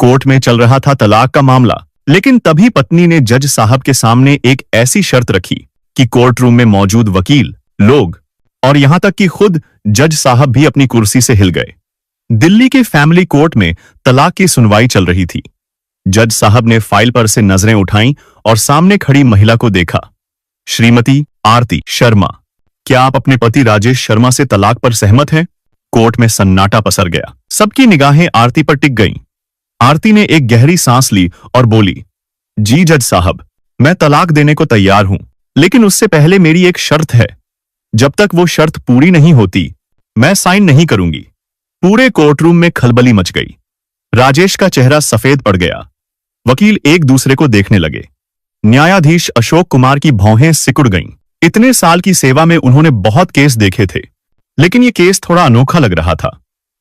Court में चल रहा था तलाक का मामला, लेकिन तभी पत्नी ने जज साहब के सामने एक ऐसी शर्त रखी कि कोर्ट रूम में मौजूद वकील, लोग और यहां तक कि खुद जज साहब भी अपनी कुर्सी से हिल गए। दिल्ली के फैमिली कोर्ट में तलाक की सुनवाई चल रही थी। जज साहब ने फाइल पर से नजरें उठाईं और सामने खड़ी महिला को देखा। श्रीमती आरती शर्मा, क्या आप अपने पति राजेश शर्मा से तलाक पर सहमत हैं? कोर्ट में सन्नाटा पसर गया। सबकी निगाहें आरती पर टिक गईं। आरती ने एक गहरी सांस ली और बोली, जी जज साहब, मैं तलाक देने को तैयार हूं, लेकिन उससे पहले मेरी एक शर्त है। जब तक वो शर्त पूरी नहीं होती, मैं साइन नहीं करूंगी। पूरे कोर्टरूम में खलबली मच गई। राजेश का चेहरा सफेद पड़ गया। वकील एक दूसरे को देखने लगे। न्यायाधीश अशोक कुमार की भौहें सिकुड़ गईं। इतने साल की सेवा में उन्होंने बहुत केस देखे थे, लेकिन ये केस थोड़ा अनोखा लग रहा था।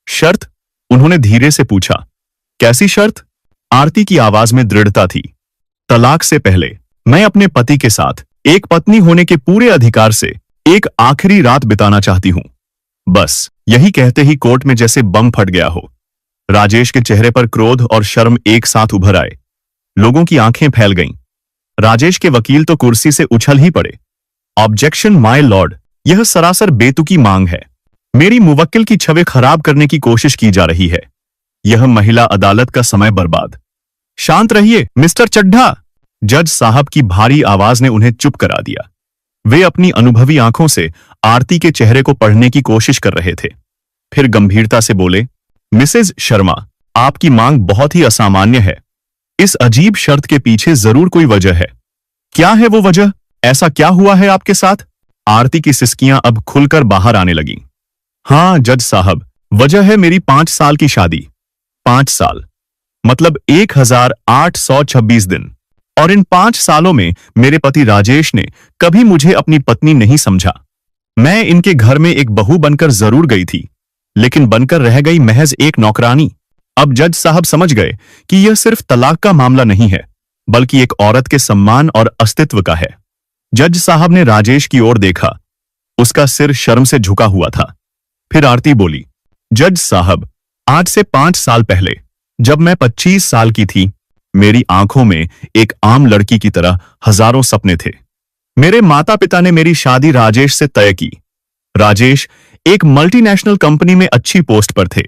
शर्त? उन्होंने धीरे से पूछा। कैसी शर्त? आरती की आवाज में दृढ़ता थी। तलाक से पहले मैं अपने पति के साथ एक पत्नी होने के पूरे अधिकार से एक आखिरी रात बिताना चाहती हूं। बस यही कहते ही कोर्ट में जैसे बम फट गया हो। राजेश के चेहरे पर क्रोध और शर्म एक साथ उभर आए। लोगों की आंखें फैल गईं। राजेश के वकील तो कुर्सी से उछल ही पड़े। ऑब्जेक्शन माय लॉर्ड, यह सरासर बेतुकी मांग है। मेरी मुवक्किल की छवि खराब करने की कोशिश की जा रही है। यह महिला अदालत का समय बर्बाद। शांत रहिए मिस्टर चड्ढा। जज साहब की भारी आवाज ने उन्हें चुप करा दिया। वे अपनी अनुभवी आंखों से आरती के चेहरे को पढ़ने की कोशिश कर रहे थे। फिर गंभीरता से बोले, मिसेज शर्मा, आपकी मांग बहुत ही असामान्य है। इस अजीब शर्त के पीछे जरूर कोई वजह है। क्या है वो वजह? ऐसा क्या हुआ है आपके साथ? आरती की सिसकियां अब खुलकर बाहर आने लगीं। हाँ जज साहब, वजह है मेरी 5 साल की शादी। 5 साल मतलब 1826 दिन। और इन 5 सालों में मेरे पति राजेश ने कभी मुझे अपनी पत्नी नहीं समझा। मैं इनके घर में एक बहू बनकर जरूर गई थी, लेकिन बनकर रह गई महज एक नौकरानी। अब जज साहब समझ गए कि यह सिर्फ तलाक का मामला नहीं है, बल्कि एक औरत के सम्मान और अस्तित्व का है। जज साहब ने राजेश की ओर देखा। उसका सिर शर्म से झुका हुआ था। फिर आरती बोली, जज साहब, आज से 5 साल पहले जब मैं 25 साल की थी, मेरी आंखों में एक आम लड़की की तरह हजारों सपने थे। मेरे माता पिता ने मेरी शादी राजेश से तय की। राजेश एक मल्टीनेशनल कंपनी में अच्छी पोस्ट पर थे।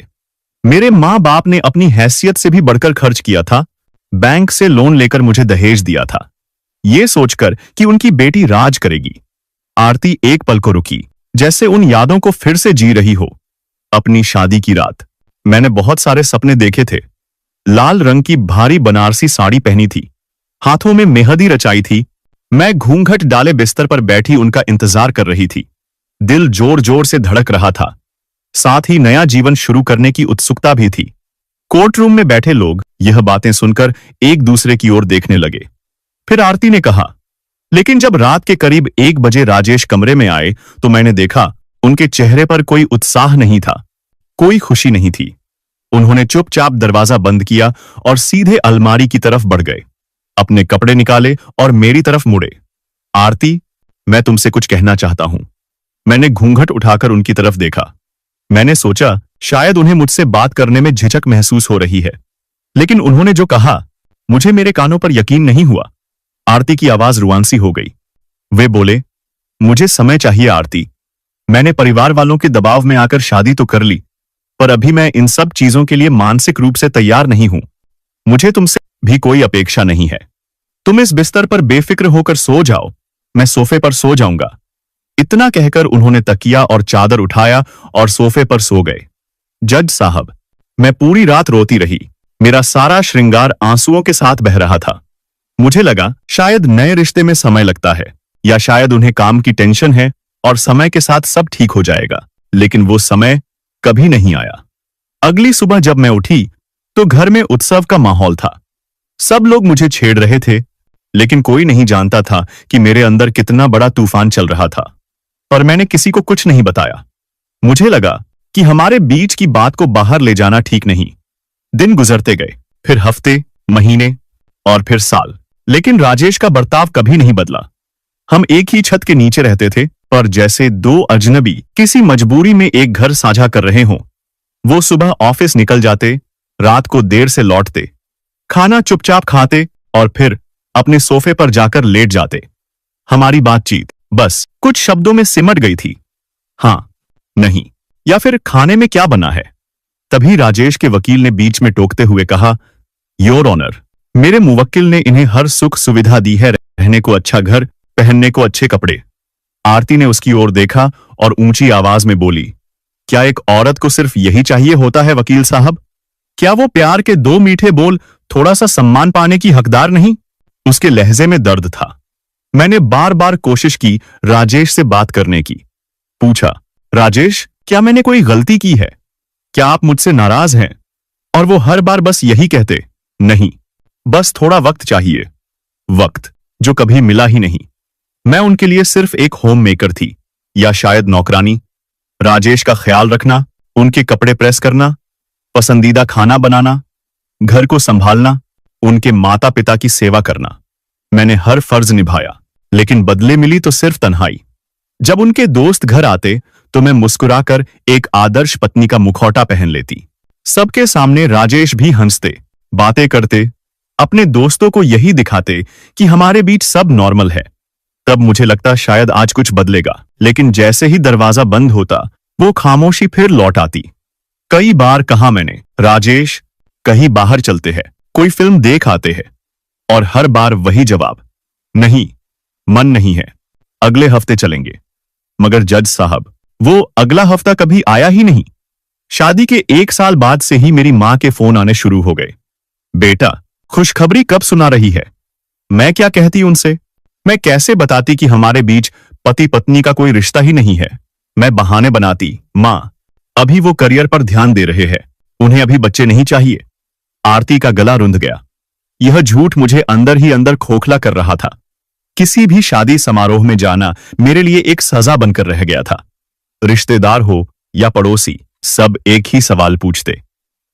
मेरे माँ बाप ने अपनी हैसियत से भी बढ़कर खर्च किया था। बैंक से लोन लेकर मुझे दहेज दिया था, ये सोचकर कि उनकी बेटी राज करेगी। आरती एक पल को रुकी, जैसे उन यादों को फिर से जी रही हो। अपनी शादी की रात मैंने बहुत सारे सपने देखे थे। लाल रंग की भारी बनारसी साड़ी पहनी थी, हाथों में मेहंदी रचाई थी। मैं घूंघट डाले बिस्तर पर बैठी उनका इंतजार कर रही थी। दिल जोर जोर से धड़क रहा था, साथ ही नया जीवन शुरू करने की उत्सुकता भी थी। कोर्ट रूम में बैठे लोग यह बातें सुनकर एक दूसरे की ओर देखने लगे। फिर आरती ने कहा, लेकिन जब रात के करीब 1 बजे राजेश कमरे में आए तो मैंने देखा उनके चेहरे पर कोई उत्साह नहीं था, कोई खुशी नहीं थी। उन्होंने चुपचाप दरवाजा बंद किया और सीधे अलमारी की तरफ बढ़ गए। अपने कपड़े निकाले और मेरी तरफ मुड़े। आरती, मैं तुमसे कुछ कहना चाहता हूं। मैंने घूंघट उठाकर उनकी तरफ देखा। मैंने सोचा शायद उन्हें मुझसे बात करने में झिझक महसूस हो रही है, लेकिन उन्होंने जो कहा मुझे मेरे कानों पर यकीन नहीं हुआ। आरती की आवाज रुआंसी हो गई। वे बोले, मुझे समय चाहिए आरती। मैंने परिवार वालों के दबाव में आकर शादी तो कर ली, पर अभी मैं इन सब चीजों के लिए मानसिक रूप से तैयार नहीं हूं। मुझे तुमसे भी कोई अपेक्षा नहीं है। तुम इस बिस्तर पर बेफिक्र होकर सो जाओ, मैं सोफे पर सो जाऊंगा। इतना कहकर उन्होंने तकिया और चादर उठाया और सोफे पर सो गए। जज साहब, मैं पूरी रात रोती रही। मेरा सारा श्रृंगार आंसुओं के साथ बह रहा था। मुझे लगा शायद नए रिश्ते में समय लगता है, या शायद उन्हें काम की टेंशन है और समय के साथ सब ठीक हो जाएगा, लेकिन वो समय कभी नहीं आया। अगली सुबह जब मैं उठी तो घर में उत्सव का माहौल था। सब लोग मुझे छेड़ रहे थे, लेकिन कोई नहीं जानता था कि मेरे अंदर कितना बड़ा तूफान चल रहा था। पर मैंने किसी को कुछ नहीं बताया। मुझे लगा कि हमारे बीच की बात को बाहर ले जाना ठीक नहीं। दिन गुजरते गए, फिर हफ्ते, महीने और फिर साल, लेकिन राजेश का बर्ताव कभी नहीं बदला। हम एक ही छत के नीचे रहते थे, पर जैसे 2 अजनबी किसी मजबूरी में एक घर साझा कर रहे हों। वो सुबह ऑफिस निकल जाते, रात को देर से लौटते खाना चुपचाप खाते और फिर अपने सोफे पर जाकर लेट जाते। हमारी बातचीत बस कुछ शब्दों में सिमट गई थी, हाँ, नहीं, या फिर खाने में क्या बना है। तभी राजेश के वकील ने बीच में टोकते हुए कहा, योर ऑनर, मेरे मुवक्किल ने इन्हें हर सुख सुविधा दी है, रहने को अच्छा घर, पहनने को अच्छे कपड़े। आरती ने उसकी ओर देखा और ऊंची आवाज में बोली, क्या एक औरत को सिर्फ यही चाहिए होता है वकील साहब? क्या वो प्यार के दो मीठे बोल, थोड़ा सा सम्मान पाने की हकदार नहीं? उसके लहजे में दर्द था। मैंने बार बार कोशिश की राजेश से बात करने की। पूछा, राजेश, क्या मैंने कोई गलती की है? क्या आप मुझसे नाराज हैं? और वो हर बार बस यही कहते, नहीं, बस थोड़ा वक्त चाहिए। वक्त जो कभी मिला ही नहीं। मैं उनके लिए सिर्फ एक होम मेकर थी, या शायद नौकरानी। राजेश का ख्याल रखना, उनके कपड़े प्रेस करना, पसंदीदा खाना बनाना, घर को संभालना, उनके माता पिता की सेवा करना। मैंने हर फर्ज निभाया, लेकिन बदले मिली तो सिर्फ तन्हाई। जब उनके दोस्त घर आते तो मैं मुस्कुराकर एक आदर्श पत्नी का मुखौटा पहन लेती। सबके सामने राजेश भी हंसते, बातें करते, अपने दोस्तों को यही दिखाते कि हमारे बीच सब नॉर्मल है। तब मुझे लगता शायद आज कुछ बदलेगा, लेकिन जैसे ही दरवाजा बंद होता वो खामोशी फिर लौट आती। कई बार कहा मैंने, राजेश, कहीं बाहर चलते हैं, कोई फिल्म देख आते हैं, और हर बार वही जवाब, नहीं, मन नहीं है, अगले हफ्ते चलेंगे। मगर जज साहब, वो अगला हफ्ता कभी आया ही नहीं। शादी के 1 साल बाद से ही मेरी मां के फोन आने शुरू हो गए। बेटा, खुशखबरी कब सुना रही है? मैं क्या कहती उनसे? मैं कैसे बताती कि हमारे बीच पति पत्नी का कोई रिश्ता ही नहीं है? मैं बहाने बनाती, मां, अभी वो करियर पर ध्यान दे रहे हैं, उन्हें अभी बच्चे नहीं चाहिए। आरती का गला रुंध गया। यह झूठ मुझे अंदर ही अंदर खोखला कर रहा था। किसी भी शादी समारोह में जाना मेरे लिए एक सजा बनकर रह गया था। रिश्तेदार हो या पड़ोसी, सब एक ही सवाल पूछते,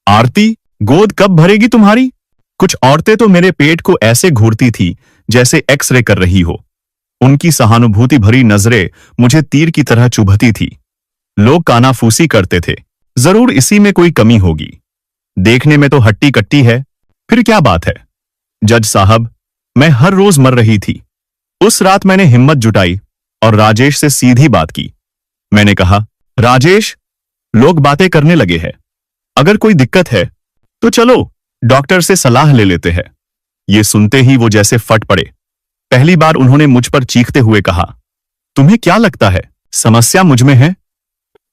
आरती, गोद कब भरेगी तुम्हारी? कुछ औरतें तो मेरे पेट को ऐसे घूरती थी जैसे एक्सरे कर रही हो। उनकी सहानुभूति भरी नजरें मुझे तीर की तरह चुभती थी। लोग कानाफूसी करते थे, जरूर इसी में कोई कमी होगी। देखने में तो हट्टी कट्टी है, फिर क्या बात है? जज साहब, मैं हर रोज मर रही थी। उस रात मैंने हिम्मत जुटाई और राजेश से सीधी बात की। मैंने कहा, राजेश, लोग बातें करने लगे हैं, अगर कोई दिक्कत है तो चलो डॉक्टर से सलाह ले लेते हैं। ये सुनते ही वो जैसे फट पड़े। पहली बार उन्होंने मुझ पर चीखते हुए कहा, तुम्हें क्या लगता है समस्या मुझ में है?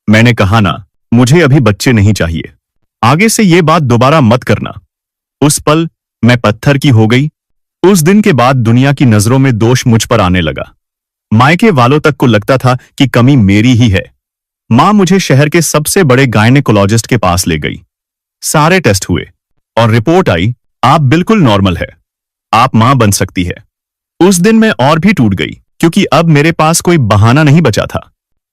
मैंने कहा, ना, मुझे अभी बच्चे नहीं चाहिए, आगे से ये बात दोबारा मत करना। उस पल मैं पत्थर की हो गई। उस दिन के बाद दुनिया की नजरों में दोष मुझ पर आने लगा। मायके वालों तक को लगता था कि कमी मेरी ही है। मां मुझे शहर के सबसे बड़े गायनेकोलॉजिस्ट के पास ले गई। सारे टेस्ट हुए और रिपोर्ट आई, आप बिल्कुल नॉर्मल है, आप मां बन सकती है। उस दिन मैं और भी टूट गई, क्योंकि अब मेरे पास कोई बहाना नहीं बचा था।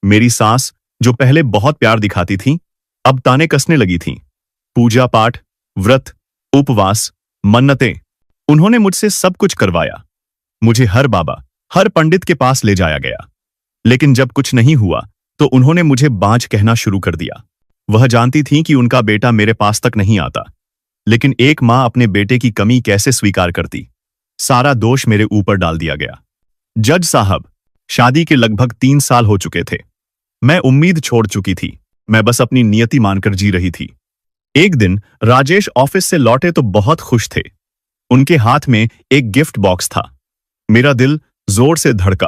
मेरी सास, जो पहले बहुत प्यार दिखाती थी, अब ताने कसने लगी थी। पूजा पाठ, व्रत, उपवास, मन्नतें, उन्होंने मुझसे सब कुछ करवाया। मुझे हर बाबा, हर पंडित के पास ले जाया गया, लेकिन जब कुछ नहीं हुआ तो उन्होंने मुझे बांझ कहना शुरू कर दिया। वह जानती थीं कि उनका बेटा मेरे पास तक नहीं आता, लेकिन एक मां अपने बेटे की कमी कैसे स्वीकार करती? सारा दोष मेरे ऊपर डाल दिया गया। जज साहब, शादी के लगभग 3 साल हो चुके थे। मैं उम्मीद छोड़ चुकी थी, मैं बस अपनी नियति मानकर जी रही थी। एक दिन राजेश ऑफिस से लौटे तो बहुत खुश थे। उनके हाथ में एक गिफ्ट बॉक्स था। मेरा दिल जोर से धड़का।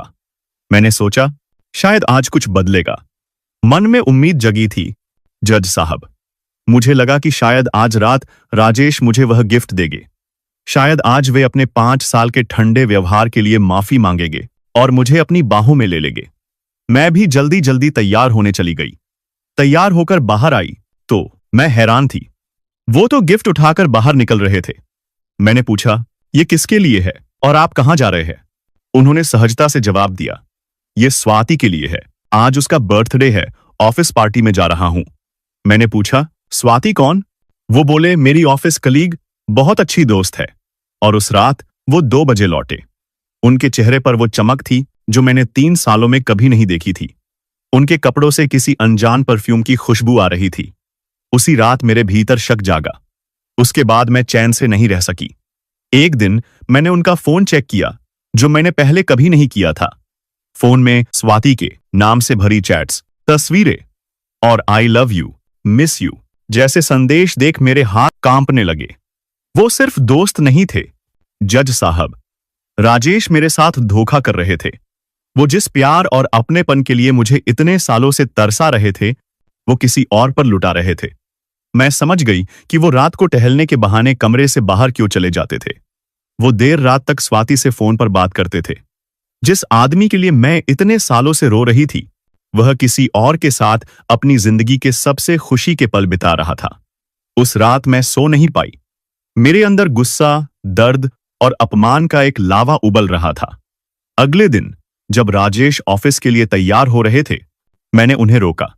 मैंने सोचा, शायद आज कुछ बदलेगा। मन में उम्मीद जगी थी। जज साहब, मुझे लगा कि शायद आज रात राजेश मुझे वह गिफ्ट देंगे। शायद आज वे अपने 5 साल के ठंडे व्यवहार के लिए माफी मांगेंगे और मुझे अपनी बाहों में ले लेंगे। मैं भी जल्दी जल्दी तैयार होने चली गई। तैयार होकर बाहर आई तो मैं हैरान थी। वो तो गिफ्ट उठाकर बाहर निकल रहे थे। मैंने पूछा, ये किसके लिए है और आप कहां जा रहे हैं? उन्होंने सहजता से जवाब दिया, ये स्वाति के लिए है, आज उसका बर्थडे है, ऑफिस पार्टी में जा रहा हूं। मैंने पूछा, स्वाति कौन? वो बोले, मेरी ऑफिस कलीग, बहुत अच्छी दोस्त है। और उस रात वो 2 बजे लौटे। उनके चेहरे पर वो चमक थी जो मैंने 3 सालों में कभी नहीं देखी थी। उनके कपड़ों से किसी अनजान परफ्यूम की खुशबू आ रही थी। उसी रात मेरे भीतर शक जागा। उसके बाद मैं चैन से नहीं रह सकी। एक दिन मैंने उनका फोन चेक किया, जो मैंने पहले कभी नहीं किया था। फोन में स्वाति के नाम से भरी चैट्स, तस्वीरें और I love you, miss you जैसे संदेश देख मेरे हाथ कांपने लगे। वो सिर्फ दोस्त नहीं थे, जज साहब, राजेश मेरे साथ धोखा कर रहे थे। वो जिस प्यार और अपनेपन के लिए मुझे इतने सालों से तरसा रहे थे, वो किसी और पर लुटा रहे थे। मैं समझ गई कि वो रात को टहलने के बहाने कमरे से बाहर क्यों चले जाते थे। वो देर रात तक स्वाति से फोन पर बात करते थे। जिस आदमी के लिए मैं इतने सालों से रो रही थी, वह किसी और के साथ अपनी जिंदगी के सबसे खुशी के पल बिता रहा था। उस रात मैं सो नहीं पाई। मेरे अंदर गुस्सा, दर्द और अपमान का एक लावा उबल रहा था। अगले दिन जब राजेश ऑफिस के लिए तैयार हो रहे थे, मैंने उन्हें रोका।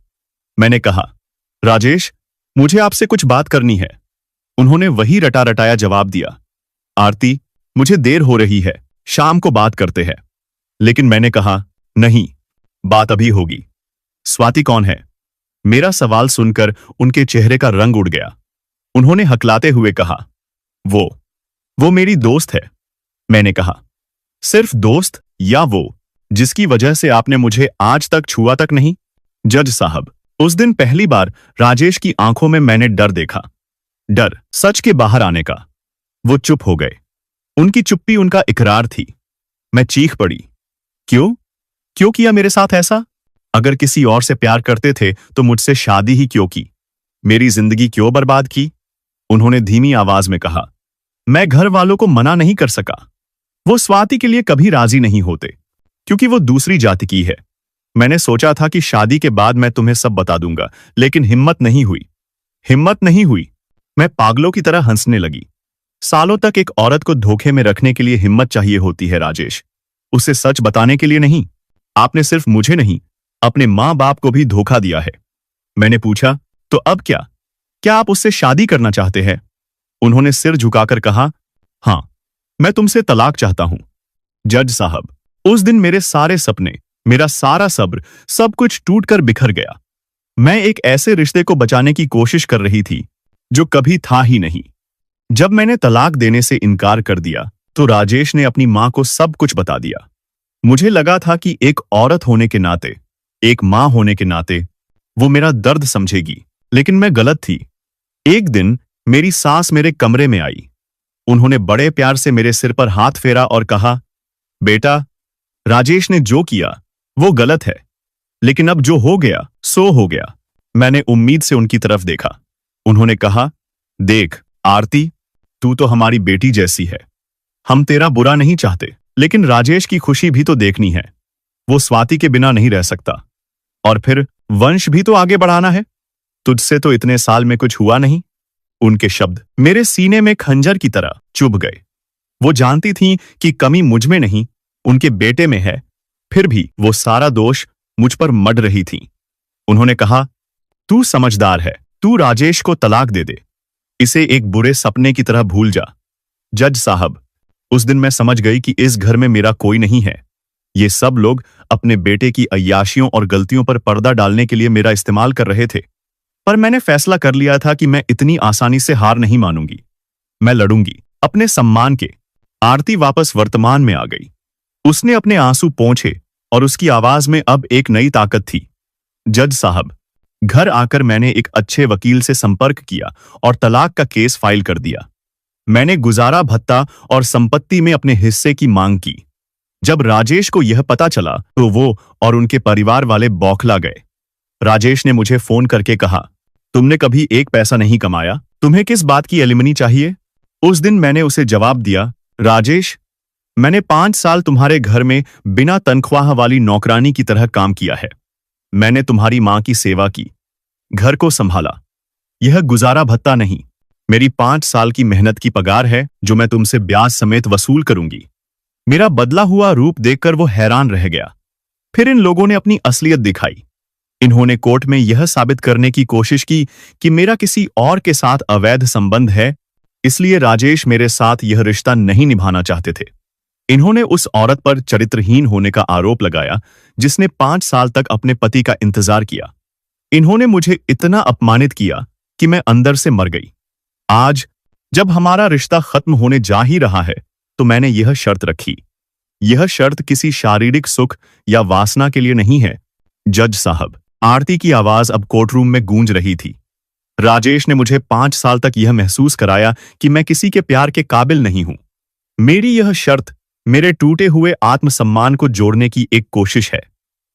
मैंने कहा, राजेश, मुझे आपसे कुछ बात करनी है। उन्होंने वही रटा रटाया जवाब दिया, आरती, मुझे देर हो रही है, शाम को बात करते हैं। लेकिन मैंने कहा, नहीं, बात अभी होगी। स्वाति कौन है? मेरा सवाल सुनकर उनके चेहरे का रंग उड़ गया। उन्होंने हकलाते हुए कहा, वो मेरी दोस्त है। मैंने कहा, सिर्फ दोस्त या वो जिसकी वजह से आपने मुझे आज तक छुआ तक नहीं? जज साहब, उस दिन पहली बार राजेश की आंखों में मैंने डर देखा, डर सच के बाहर आने का। वो चुप हो गए। उनकी चुप्पी उनका इकरार थी। मैं चीख पड़ी, क्यों किया मेरे साथ ऐसा? अगर किसी और से प्यार करते थे तो मुझसे शादी ही क्यों की? मेरी जिंदगी क्यों बर्बाद की? उन्होंने धीमी आवाज में कहा, मैं घर वालों को मना नहीं कर सका। वो स्वाति के लिए कभी राजी नहीं होते, क्योंकि वो दूसरी जाति की है। मैंने सोचा था कि शादी के बाद मैं तुम्हें सब बता दूंगा, लेकिन हिम्मत नहीं हुई। मैं पागलों की तरह हंसने लगी। सालों तक एक औरत को धोखे में रखने के लिए हिम्मत चाहिए होती है राजेश, उसे सच बताने के लिए नहीं। आपने सिर्फ मुझे नहीं, अपने मां बाप को भी धोखा दिया है। मैंने पूछा, तो अब क्या आप उससे शादी करना चाहते हैं? उन्होंने सिर झुकाकर कहा, हां, मैं तुमसे तलाक चाहता हूं। जज साहब, उस दिन मेरे सारे सपने, मेरा सारा सब्र, सब कुछ टूटकर बिखर गया। मैं एक ऐसे रिश्ते को बचाने की कोशिश कर रही थी जो कभी था ही नहीं। जब मैंने तलाक देने से इनकार कर दिया तो राजेश ने अपनी मां को सब कुछ बता दिया। मुझे लगा था कि एक औरत होने के नाते, एक मां होने के नाते वो मेरा दर्द समझेगी, लेकिन मैं गलत थी। एक दिन मेरी सास मेरे कमरे में आई। उन्होंने बड़े प्यार से मेरे सिर पर हाथ फेरा और कहा, बेटा, राजेश ने जो किया वो गलत है, लेकिन अब जो हो गया सो हो गया। मैंने उम्मीद से उनकी तरफ देखा। उन्होंने कहा, देख आरती, तू तो हमारी बेटी जैसी है। हम तेरा बुरा नहीं चाहते, लेकिन राजेश की खुशी भी तो देखनी है। वो स्वाति के बिना नहीं रह सकता। और फिर वंश भी तो आगे बढ़ाना है। तुझसे तो इतने साल में कुछ हुआ नहीं। उनके शब्द मेरे सीने में खंजर की तरह चुभ गए। वो जानती थीं कि कमी मुझ में नहीं, उनके बेटे में है, फिर भी वो सारा दोष मुझ पर मढ़ रही थीं। उन्होंने कहा, तू समझदार है, तू राजेश को तलाक दे दे, इसे एक बुरे सपने की तरह भूल जा। जज साहब, उस दिन मैं समझ गई कि इस घर में मेरा कोई नहीं है। ये सब लोग अपने बेटे की अय्याशियों और गलतियों पर पर्दा डालने के लिए मेरा इस्तेमाल कर रहे थे। पर मैंने फैसला कर लिया था कि मैं इतनी आसानी से हार नहीं मानूंगी। मैं लड़ूंगी अपने सम्मान के। आरती वापस वर्तमान में आ गई। उसने अपने आंसू पोंछे और उसकी आवाज में अब एक नई ताकत थी। जज साहब, घर आकर मैंने एक अच्छे वकील से संपर्क किया और तलाक का केस फाइल कर दिया। मैंने गुजारा भत्ता और संपत्ति में अपने हिस्से की मांग की। जब राजेश को यह पता चला तो वो और उनके परिवार वाले बौखला गए। राजेश ने मुझे फोन करके कहा, तुमने कभी एक पैसा नहीं कमाया, तुम्हें किस बात की एलिमनी चाहिए? उस दिन मैंने उसे जवाब दिया, राजेश, मैंने 5 साल तुम्हारे घर में बिना तनख्वाह वाली नौकरानी की तरह काम किया है। मैंने तुम्हारी मां की सेवा की, घर को संभाला। यह गुजारा भत्ता नहीं, मेरी 5 साल की मेहनत की पगार है जो मैं तुमसे ब्याज समेत वसूल करूंगी। मेरा बदला हुआ रूप देखकर वो हैरान रह गया। फिर इन लोगों ने अपनी असलियत दिखाई। इन्होंने कोर्ट में यह साबित करने की कोशिश की कि मेरा किसी और के साथ अवैध संबंध है, इसलिए राजेश मेरे साथ यह रिश्ता नहीं निभाना चाहते थे। इन्होंने उस औरत पर चरित्रहीन होने का आरोप लगाया जिसने 5 साल तक अपने पति का इंतजार किया। इन्होंने मुझे इतना अपमानित किया कि मैं अंदर से मर गई। आज जब हमारा रिश्ता खत्म होने जा ही रहा है तो मैंने यह शर्त रखी। यह शर्त किसी शारीरिक सुख या वासना के लिए नहीं है। जज साहब, आरती की आवाज अब कोर्टरूम में गूंज रही थी। राजेश ने मुझे 5 साल तक यह महसूस कराया कि मैं किसी के प्यार के काबिल नहीं हूं। मेरी यह शर्त मेरे टूटे हुए आत्मसम्मान को जोड़ने की एक कोशिश है।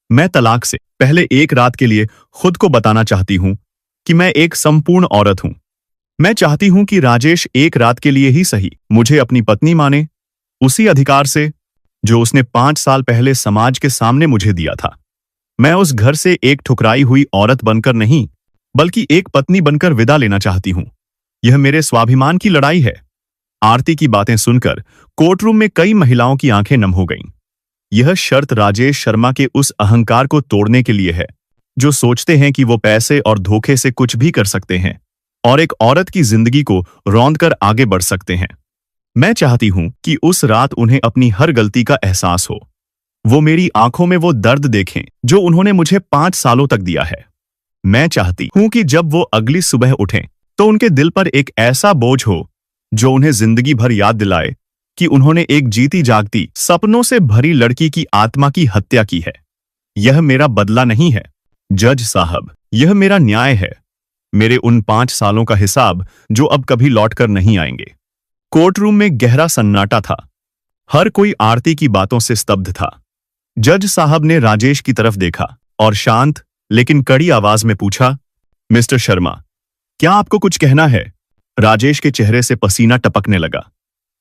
मैं तलाक से पहले एक रात के लिए खुद को बताना चाहती हूं कि मैं एक संपूर्ण औरत हूं। मैं चाहती हूं कि राजेश एक रात के लिए ही सही मुझे अपनी पत्नी माने, उसी अधिकार से जो उसने 5 साल पहले समाज के सामने मुझे दिया था। मैं उस घर से एक ठुकराई हुई औरत बनकर नहीं, बल्कि एक पत्नी बनकर विदा लेना चाहती हूं। यह मेरे स्वाभिमान की लड़ाई है। आरती की बातें सुनकर कोर्टरूम में कई महिलाओं की आंखें नम हो गईं। यह शर्त राजेश शर्मा के उस अहंकार को तोड़ने के लिए है जो सोचते हैं कि वो पैसे और धोखे से कुछ भी कर सकते हैं और एक औरत की जिंदगी को रौंदकर आगे बढ़ सकते हैं। मैं चाहती हूं कि उस रात उन्हें अपनी हर गलती का एहसास हो। वो मेरी आंखों में वो दर्द देखें जो उन्होंने मुझे 5 सालों तक दिया है। मैं चाहती हूं कि जब वो अगली सुबह उठें तो उनके दिल पर एक ऐसा बोझ हो जो उन्हें जिंदगी भर याद दिलाए कि उन्होंने एक जीती जागती सपनों से भरी लड़की की आत्मा की हत्या की है। यह मेरा बदला नहीं है जज साहब, यह मेरा न्याय है। मेरे उन 5 सालों का हिसाब जो अब कभी लौटकर नहीं आएंगे। कोर्टरूम में गहरा सन्नाटा था। हर कोई आरती की बातों से स्तब्ध था। जज साहब ने राजेश की तरफ देखा और शांत लेकिन कड़ी आवाज में पूछा, मिस्टर शर्मा, क्या आपको कुछ कहना है? राजेश के चेहरे से पसीना टपकने लगा।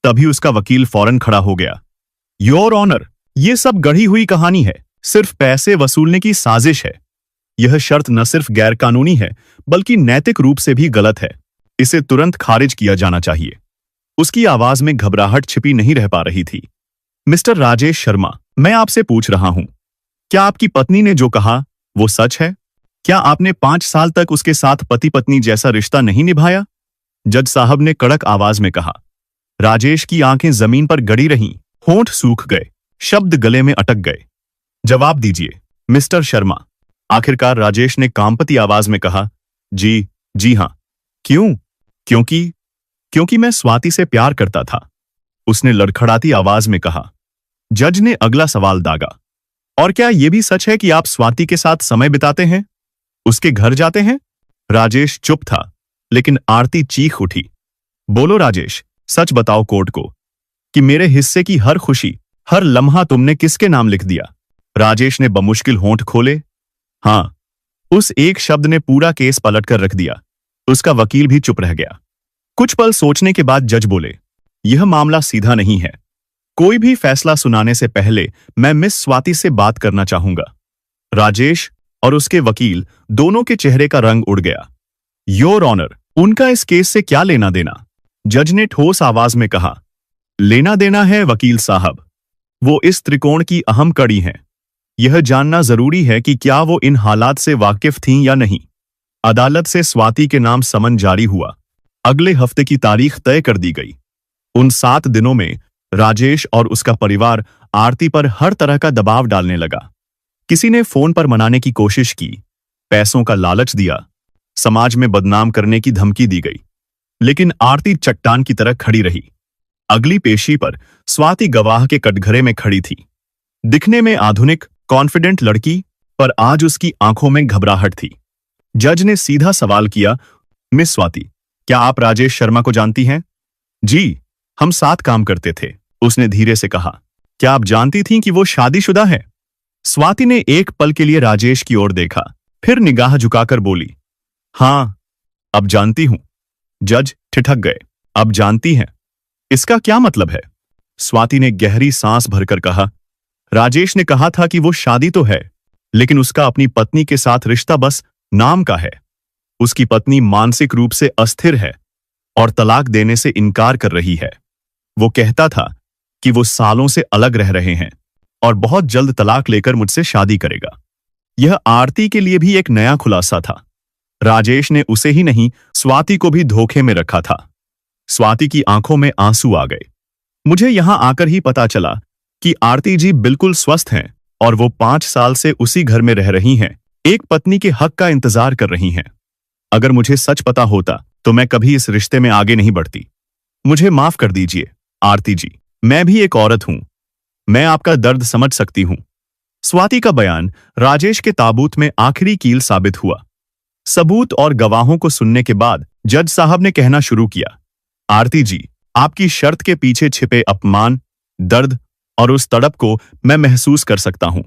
तभी उसका वकील फौरन खड़ा हो गया। योर ऑनर, यह सब गढ़ी हुई कहानी है, सिर्फ पैसे वसूलने की साजिश है। यह शर्त न सिर्फ गैरकानूनी है बल्कि नैतिक रूप से भी गलत है। इसे तुरंत खारिज किया जाना चाहिए। उसकी आवाज में घबराहट छिपी नहीं रह पा रही थी। मिस्टर राजेश शर्मा, मैं आपसे पूछ रहा हूं, क्या आपकी पत्नी ने जो कहा वो सच है? क्या आपने 5 साल तक उसके साथ पति पत्नी जैसा रिश्ता नहीं निभाया? जज साहब ने कड़क आवाज में कहा। राजेश की आंखें जमीन पर गड़ी रहीं, होंठ सूख गए, शब्द गले में अटक गए। जवाब दीजिए मिस्टर शर्मा। आखिरकार राजेश ने कांपती आवाज में कहा, जी हां। क्यों? क्योंकि मैं स्वाति से प्यार करता था, उसने लड़खड़ाती आवाज में कहा। जज ने अगला सवाल दागा, और क्या यह भी सच है कि आप स्वाति के साथ समय बिताते हैं, उसके घर जाते हैं? राजेश चुप था, लेकिन आरती चीख उठी। बोलो राजेश, सच बताओ कोर्ट को कि मेरे हिस्से की हर खुशी, हर लम्हा तुमने किसके नाम लिख दिया? राजेश ने बमुश्किल होंठ खोले। हां, उस एक शब्द ने पूरा केस पलटकर रख दिया। उसका वकील भी चुप रह गया। कुछ पल सोचने के बाद जज बोले, यह मामला सीधा नहीं है। कोई भी फैसला सुनाने से पहले मैं मिस स्वाति से बात करना चाहूंगा। राजेश और उसके वकील दोनों के चेहरे का रंग उड़ गया। योर ऑनर, उनका इस केस से क्या लेना देना? जज ने ठोस आवाज में कहा। लेना देना है वकील साहब, वो इस त्रिकोण की अहम कड़ी हैं। यह जानना जरूरी है कि क्या वो इन हालात से वाकिफ थीं या नहीं। अदालत से स्वाति के नाम समन जारी हुआ। अगले हफ्ते की तारीख तय कर दी गई। उन 7 दिनों में राजेश और उसका परिवार आरती पर हर तरह का दबाव डालने लगा। किसी ने फोन पर मनाने की कोशिश की, पैसों का लालच दिया, समाज में बदनाम करने की धमकी दी गई, लेकिन आरती चट्टान की तरह खड़ी रही। अगली पेशी पर स्वाति गवाह के कटघरे में खड़ी थी। दिखने में आधुनिक, कॉन्फिडेंट लड़की, पर आज उसकी आंखों में घबराहट थी। जज ने सीधा सवाल किया, मिस स्वाति, क्या आप राजेश शर्मा को जानती हैं? जी, हम साथ काम करते थे, उसने धीरे से कहा। क्या आप जानती थीं कि वो शादीशुदा है? स्वाति ने एक पल के लिए राजेश की ओर देखा, फिर निगाह झुकाकर बोली, हां, अब जानती हूं। जज ठिठक गए। अब जानती हैं? इसका क्या मतलब है? स्वाति ने गहरी सांस भरकर कहा, राजेश ने कहा था कि वो शादी तो है, लेकिन उसका अपनी पत्नी के साथ रिश्ता बस नाम का है। उसकी पत्नी मानसिक रूप से अस्थिर है और तलाक देने से इनकार कर रही है। वो कहता था कि वो सालों से अलग रह रहे हैं और बहुत जल्द तलाक लेकर मुझसे शादी करेगा। यह आरती के लिए भी एक नया खुलासा था। राजेश ने उसे ही नहीं, स्वाति को भी धोखे में रखा था। स्वाति की आंखों में आंसू आ गए। मुझे यहां आकर ही पता चला कि आरती जी बिल्कुल स्वस्थ हैं और वो 5 साल से उसी घर में रह रही हैं, एक पत्नी के हक का इंतजार कर रही हैं। अगर मुझे सच पता होता तो मैं कभी इस रिश्ते में आगे नहीं बढ़ती। मुझे माफ कर दीजिए आरती जी, मैं भी एक औरत हूं। मैं आपका दर्द समझ सकती हूं। स्वाति का बयान राजेश के ताबूत में आखिरी कील साबित हुआ। सबूत और गवाहों को सुनने के बाद जज साहब ने कहना शुरू किया, आरती जी, आपकी शर्त के पीछे छिपे अपमान, दर्द और उस तड़प को मैं महसूस कर सकता हूं,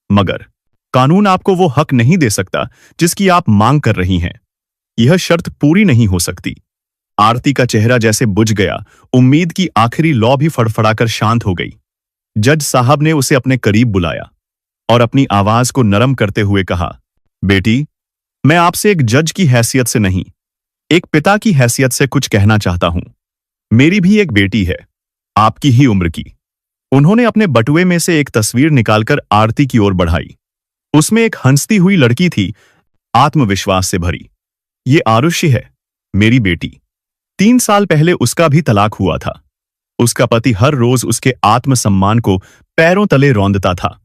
मगर कानून आपको वो हक नहीं दे सकता जिसकी आप मांग कर रही हैं। यह शर्त पूरी नहीं हो सकती। आरती का चेहरा जैसे बुझ गया, उम्मीद की आखिरी लौ भी फड़फड़ाकर शांत हो गई। जज साहब ने उसे अपने करीब बुलाया और अपनी आवाज को नरम करते हुए कहा, बेटी, मैं आपसे एक जज की हैसियत से नहीं, एक पिता की हैसियत से कुछ कहना चाहता हूं। मेरी भी एक बेटी है, आपकी ही उम्र की। उन्होंने अपने बटुए में से एक तस्वीर निकालकर आरती की ओर बढ़ाई। उसमें एक हंसती हुई लड़की थी, आत्मविश्वास से भरी। ये आरुषि है, मेरी बेटी। 3 साल पहले उसका भी तलाक हुआ था। उसका पति हर रोज उसके आत्मसम्मान को पैरों तले रौंदता था,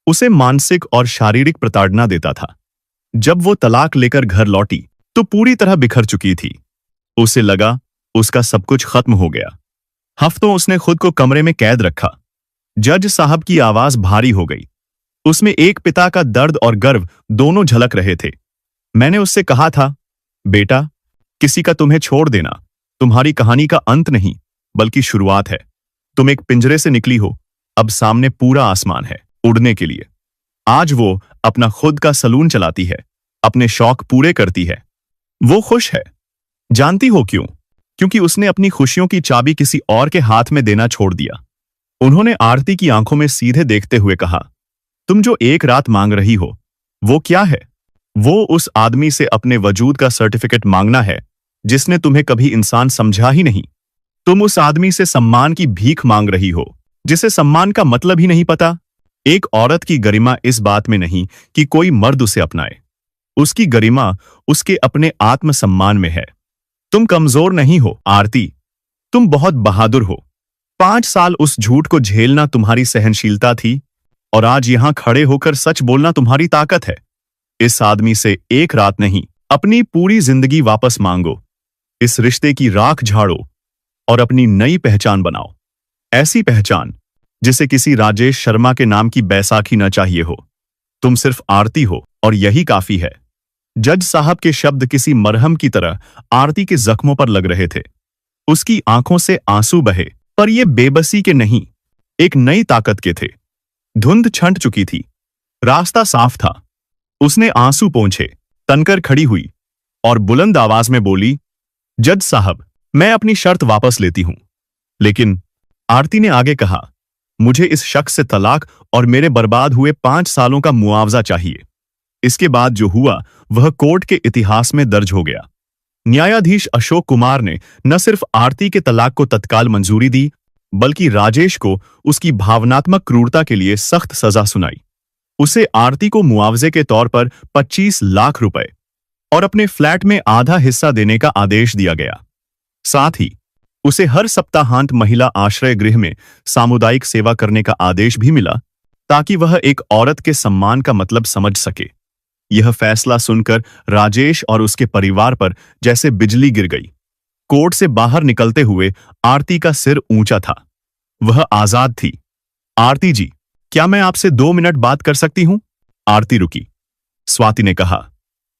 उसे मानसिक और शारीरिक प्रताड़ना देता था। जब वो तलाक लेकर घर लौटी तो पूरी तरह बिखर चुकी थी। उसे लगा उसका सब कुछ खत्म हो गया। हफ्तों उसने खुद को कमरे में कैद रखा। जज साहब की आवाज भारी हो गई। उसमें एक पिता का दर्द और गर्व दोनों झलक रहे थे। मैंने उससे कहा था, बेटा, किसी का तुम्हें छोड़ देना तुम्हारी कहानी का अंत नहीं बल्कि शुरुआत है। तुम एक पिंजरे से निकली हो, अब सामने पूरा आसमान है उड़ने के लिए। आज वो अपना खुद का सलून चलाती है, अपने शौक पूरे करती है। वो खुश है। जानती हो क्यों? क्योंकि उसने अपनी खुशियों की चाबी किसी और के हाथ में देना छोड़ दिया। उन्होंने आरती की आंखों में सीधे देखते हुए कहा, तुम जो एक रात मांग रही हो वो क्या है? वो उस आदमी से अपने वजूद का सर्टिफिकेट मांगना है जिसने तुम्हें कभी इंसान समझा ही नहीं। तुम उस आदमी से सम्मान की भीख मांग रही हो जिसे सम्मान का मतलब ही नहीं पता। एक औरत की गरिमा इस बात में नहीं कि कोई मर्द उसे अपनाए। उसकी गरिमा उसके अपने आत्मसम्मान में है। तुम कमजोर नहीं हो आरती, तुम बहुत बहादुर हो। 5 साल उस झूठ को झेलना तुम्हारी सहनशीलता थी और आज यहां खड़े होकर सच बोलना तुम्हारी ताकत है। इस आदमी से एक रात नहीं, अपनी पूरी जिंदगी वापस मांगो। इस रिश्ते की राख झाड़ो और अपनी नई पहचान बनाओ। ऐसी पहचान जिसे किसी राजेश शर्मा के नाम की बैसाखी न चाहिए हो। तुम सिर्फ आरती हो और यही काफी है। जज साहब के शब्द किसी मरहम की तरह आरती के जख्मों पर लग रहे थे। उसकी आंखों से आंसू बहे, पर ये बेबसी के नहीं, एक नई ताकत के थे। धुंध छंट चुकी थी, रास्ता साफ था। उसने आंसू पोंछे, तनकर खड़ी हुई और बुलंद आवाज में बोली, जज साहब, मैं अपनी शर्त वापस लेती हूं। लेकिन आरती ने आगे कहा, मुझे इस शख्स से तलाक और मेरे बर्बाद हुए 5 सालों का मुआवजा चाहिए। इसके बाद जो हुआ वह कोर्ट के इतिहास में दर्ज हो गया। न्यायाधीश अशोक कुमार ने न सिर्फ आरती के तलाक को तत्काल मंजूरी दी, बल्कि राजेश को उसकी भावनात्मक क्रूरता के लिए सख्त सजा सुनाई। उसे आरती को मुआवजे के तौर पर 25 लाख रुपए और अपने फ्लैट में आधा हिस्सा देने का आदेश दिया गया। साथ ही उसे हर सप्ताहांत महिला आश्रय गृह में सामुदायिक सेवा करने का आदेश भी मिला, ताकि वह एक औरत के सम्मान का मतलब समझ सके। यह फैसला सुनकर राजेश और उसके परिवार पर जैसे बिजली गिर गई। कोर्ट से बाहर निकलते हुए आरती का सिर ऊंचा था। वह आजाद थी। आरती जी, क्या मैं आपसे 2 मिनट बात कर सकती हूं? आरती रुकी। स्वाति ने कहा,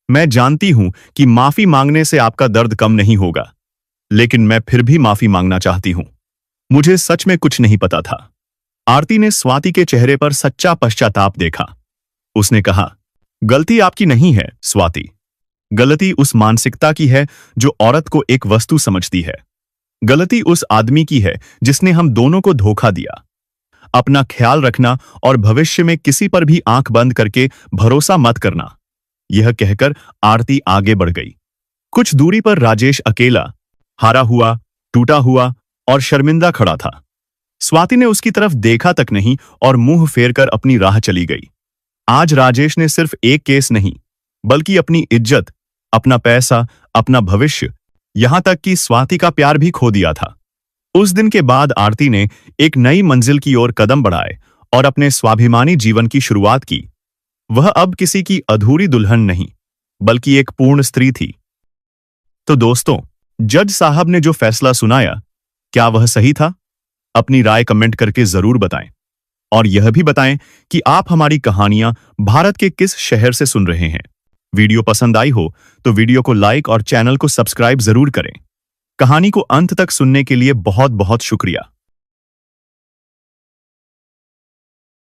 मैं जानती हूं कि माफी मांगने से आपका दर्द कम नहीं होगा, लेकिन मैं फिर भी माफी मांगना चाहती हूं। मुझे सच में कुछ नहीं पता था। आरती ने स्वाति के चेहरे पर सच्चा पश्चाताप देखा। उसने कहा, गलती आपकी नहीं है स्वाति। गलती उस मानसिकता की है जो औरत को एक वस्तु समझती है। गलती उस आदमी की है जिसने हम दोनों को धोखा दिया। अपना ख्याल रखना और भविष्य में किसी पर भी आंख बंद करके भरोसा मत करना। यह कहकर आरती आगे बढ़ गई। कुछ दूरी पर राजेश अकेला, हारा हुआ, टूटा हुआ और शर्मिंदा खड़ा था। स्वाति ने उसकी तरफ देखा तक नहीं और मुंह फेरकर अपनी राह चली गई। आज राजेश ने सिर्फ एक केस नहीं, बल्कि अपनी इज्जत, अपना पैसा, अपना भविष्य, यहां तक कि स्वाति का प्यार भी खो दिया था। उस दिन के बाद आरती ने एक नई मंजिल की ओर कदम बढ़ाए और अपने स्वाभिमानी जीवन की शुरुआत की। वह अब किसी की अधूरी दुल्हन नहीं, बल्कि एक पूर्ण स्त्री थी। तो दोस्तों, जज साहब ने जो फैसला सुनाया क्या वह सही था? अपनी राय कमेंट करके जरूर बताएं। और यह भी बताएं कि आप हमारी कहानियां भारत के किस शहर से सुन रहे हैं। वीडियो पसंद आई हो तो वीडियो को लाइक और चैनल को सब्सक्राइब जरूर करें। कहानी को अंत तक सुनने के लिए बहुत बहुत शुक्रिया।